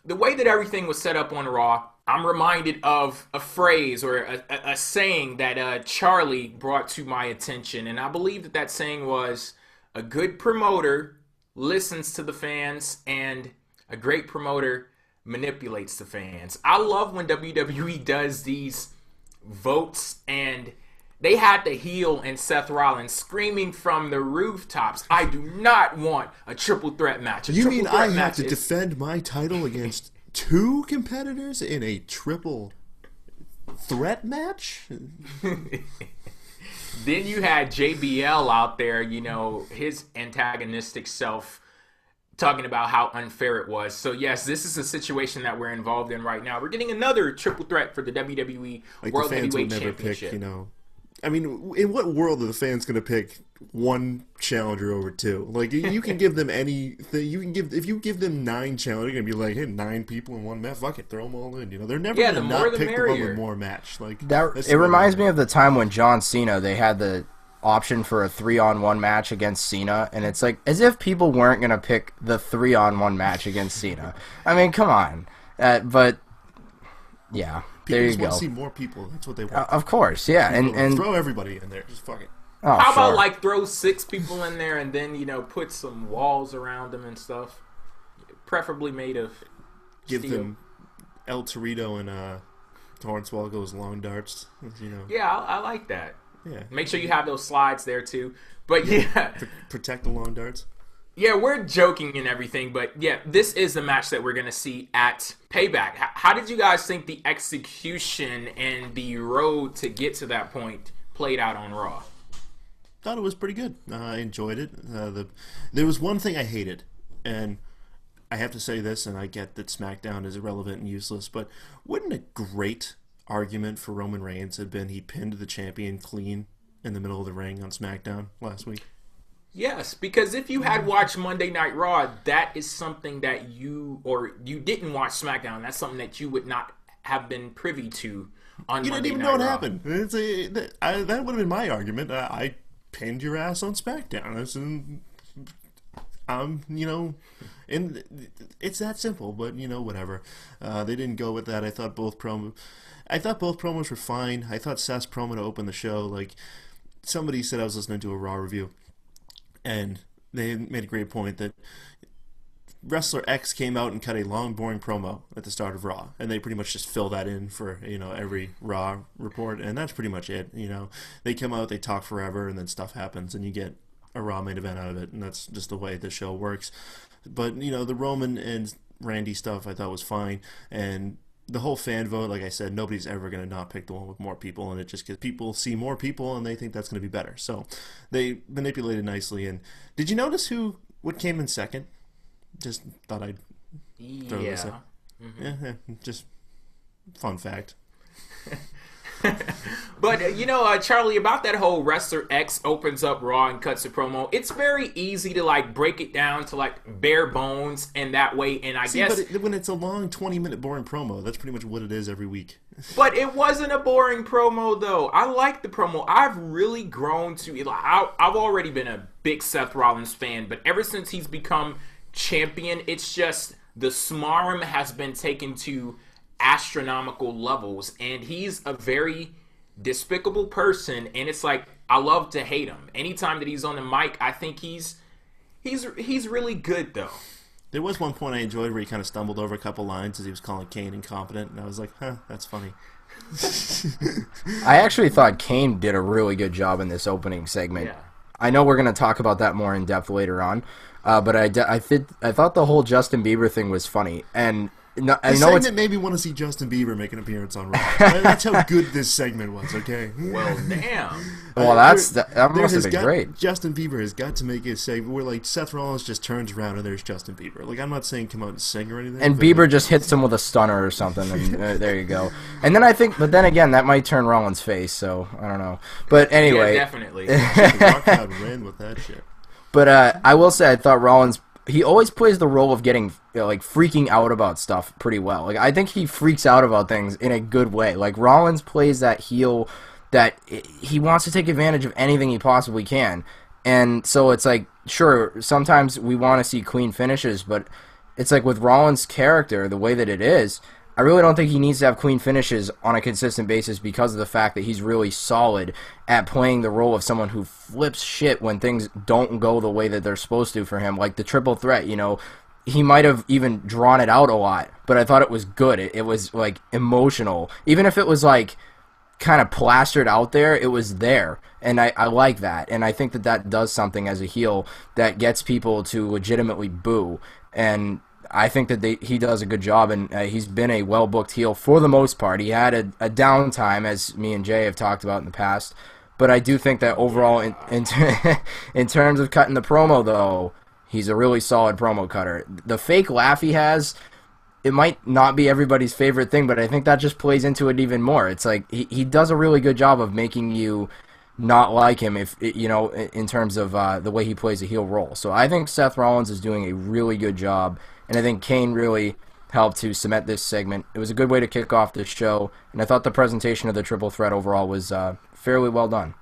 the way that everything was set up on Raw, I'm reminded of a phrase or a saying that Charlie brought to my attention. And I believe that that saying was, a good promoter listens to the fans and a great promoter manipulates the fans. I love when WWE does these votes, and they had the heel and Seth Rollins screaming from the rooftops, I do not want a triple threat match. You mean I have to defend my title against two competitors in a triple threat match? Then you had JBL out there, you know, his antagonistic self, talking about how unfair it was. So yes, this is a situation that we're involved in right now. We're getting another triple threat for the WWE World Heavyweight Championship. Pick, you know, I mean, in what world are the fans going to pick one challenger over two? Like, you can give them anything. You can give, if you give them 9 challengers, you're going to be like, hey, 9 people in one match. Fuck it, throw them all in. You know, they're never going to not pick the one with more match. Like, it reminds me of the time when John Cena, they had the option for a 3-on-1 match against Cena, and it's like as if people weren't going to pick the 3-on-1 match against Cena. I mean, come on. But, yeah. People there just you want go. to see more people. That's what they want. Of course, yeah. And throw everybody in there. Just fuck it. Oh, how about sure. like throw 6 people in there and then, you know, put some walls around them and stuff, preferably made of give steel. them El Torito and Hornswoggle goes long darts. You know. Yeah, I like that. Yeah. Make sure you have those slides there too. But yeah, protect the long darts. Yeah, we're joking and everything, but yeah, this is the match that we're going to see at Payback. How did you guys think the execution and the road to get to that point played out on Raw? Thought it was pretty good. I enjoyed it. There was one thing I hated, and I have to say this, and I get that SmackDown is irrelevant and useless, but wouldn't a great argument for Roman Reigns have been he pinned the champion clean in the middle of the ring on SmackDown last week? Yes, because if you had watched Monday Night Raw, that is something that you didn't watch SmackDown. That's something that you would not have been privy to on Monday Night Raw. You didn't even know what happened. That would have been my argument. I pinned your ass on SmackDown. You know, and it's that simple. But you know, whatever. They didn't go with that. I thought both promos were fine. I thought Seth's promo to open the show, like somebody said, I was listening to a Raw review, and they made a great point that Wrestler X came out and cut a long, boring promo at the start of Raw, and they pretty much just fill that in for, you know, every Raw report, and that's pretty much it. You know, they come out, they talk forever, and then stuff happens, and you get a Raw main event out of it, and that's just the way the show works. But, you know, the Roman and Randy stuff I thought was fine, and the whole fan vote, like I said, nobody's ever going to not pick the one with more people, and it just gets people see more people, and they think that's going to be better. So they manipulated nicely. And did you notice what came in second? Just thought I'd throw this up. Mm-hmm. Yeah, just fun fact. But, you know, Charlie, about that whole Wrestler X opens up Raw and cuts a promo, it's very easy to, like, break it down to, like, bare bones and that way, and I guess... But when it's a long 20-minute boring promo, that's pretty much what it is every week. But it wasn't a boring promo, though. I like the promo. I've really grown to... I've already been a big Seth Rollins fan, but ever since he's become champion, it's just the smarm has been taken to astronomical levels, and he's a very despicable person, and it's like I love to hate him. Anytime that he's on the mic, I think he's really good, though. There was one point I enjoyed where he kind of stumbled over a couple lines as he was calling Kane incompetent, and I was like, that's funny. I actually thought Kane did a really good job in this opening segment. Yeah. I know we're going to talk about that more in depth later on, but I thought the whole Justin Bieber thing was funny, and I know segment made me want to see Justin Bieber make an appearance on Raw. That's how good this segment was, okay? Well, damn. Well, that must have been great. Justin Bieber has got to make a segment where, like, Seth Rollins just turns around and there's Justin Bieber. Like, I'm not saying come out and sing or anything. And Bieber just hits him with a stunner or something, and there you go. And then but then again, that might turn Rollins' face, so I don't know. But anyway. Yeah, definitely. Walk out and ran with that shit. But I will say, I thought Rollins... He always plays the role of getting, like, freaking out about stuff pretty well. Like, I think he freaks out about things in a good way. Like, Rollins plays that heel that he wants to take advantage of anything he possibly can. And so it's like, sure, sometimes we want to see clean finishes, but it's like with Rollins' character, the way that it is, I really don't think he needs to have clean finishes on a consistent basis because of the fact that he's really solid at playing the role of someone who flips shit when things don't go the way that they're supposed to for him. Like the triple threat, you know, he might have even drawn it out a lot, but I thought it was good. It was like emotional. Even if it was like kind of plastered out there, it was there. And I like that. And I think that that does something as a heel that gets people to legitimately boo. And I think that he does a good job, and he's been a well-booked heel for the most part. He had a downtime, as me and Jay have talked about in the past, but I do think that overall, in terms of cutting the promo, though, he's a really solid promo cutter. The fake laugh he has, it might not be everybody's favorite thing, but I think that just plays into it even more. It's like he does a really good job of making you not like him, if you know, in terms of the way he plays a heel role. So I think Seth Rollins is doing a really good job. And I think Kane really helped to cement this segment. It was a good way to kick off this show, and I thought the presentation of the triple threat overall was fairly well done.